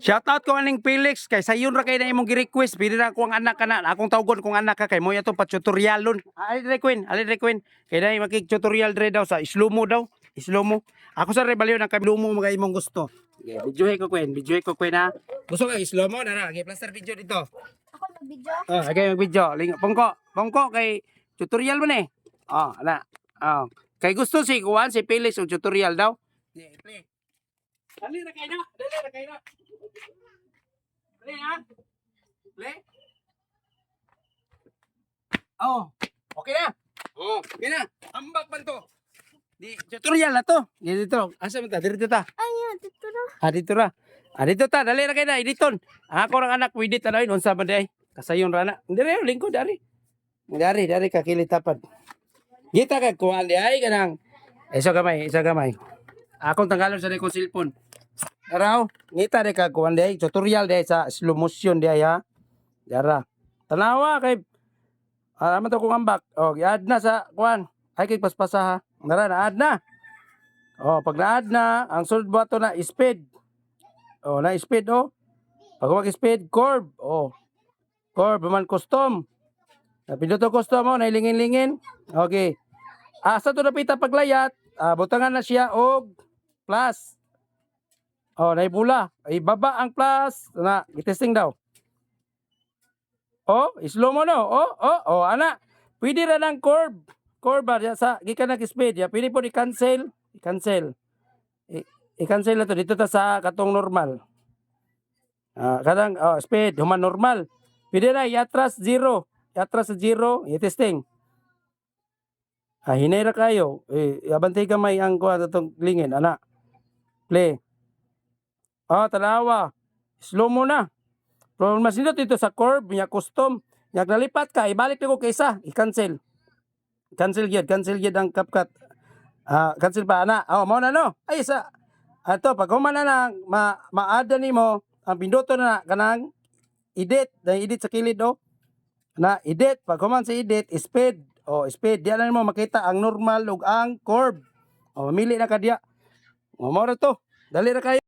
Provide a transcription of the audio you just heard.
Shoutout ko aning Felix kay sayon ra kay na imong gi-request pili ra ko ang anak kana akong tawgon kung anak ka kay mo yato pa tutorialon. Ali Queen kay dai makig tutorial dre daw sa slow mo daw slow mo. Ako sa rebellion ang slow mo mga imong gusto. Yeah, video ko Queen ha. Gusto ka slow mo na gi plaster video dito. Ako mag-video. Okay mag-video pongko kay tutorial mo ni. Ana. Kay gusto si kuan si Felix og tutorial daw. Yeah, play. Dali na kayo na. Play ha? Play? Okay na. Okay na. Ambak man to. Di tutorial na to. Dito. Asa man ta? Dito ta. Ayan, dito na. Dito ra. Dito ta. Dali na kayo na. Editon. Ako rang anak. Pwede ta na yun. Unsa man day. Kasayon rana. Dire lingkod dari. Dari kakilitapan. Gita ka kuhan di ay kanang. Isa gamay. Akong tanggalon sa kong cellphone. Araw, ngita de ka kuan de tutorial de sa slow motion de ha. Dara. Tanawa kay man to kong ambak. Giad na sa kuan. Ay kay paspasa ha. Dara na ad na. Pag naad na, ang sunod buhato na speed. Na speed Pag mag-speed curve. Curve man custom. Napindot to custom nailingin-lingin. Okay. Asa to napita paglayat, butangan na siya og plus. Naibula. Ibaba ang plus. Na, itesting daw. Slow mo no. Ana. Pwede ra ng curve. Curve ba sa gikan nag-speed. Pwede po i-cancel. I-cancel na to. Dito ta sa katong normal. Kadang speed. Human normal. Pwede na i-atras 0. I-atras sa 0. I-testing. Hinay ra kayo. Abantay kamay ang kuha itong lingin. Ana. Play. Tanawa. Slow mo na. Pero mas nito dito sa curve, niya custom. Niya nalipat ka, ibalik ko kaysa, i-cancel. Cancel yun ang CapCut. Cancel pa, ana. Mo na no. Ay, pag humana na, ma-add ni mo, ang pinduto na, kanang, edit sa kilid, na, edit. Pag human sa edit, speed. Speed. Diyan na mo makita ang normal ug ang curve. Mamili na ka diya. Mo na to. Dali na kayo.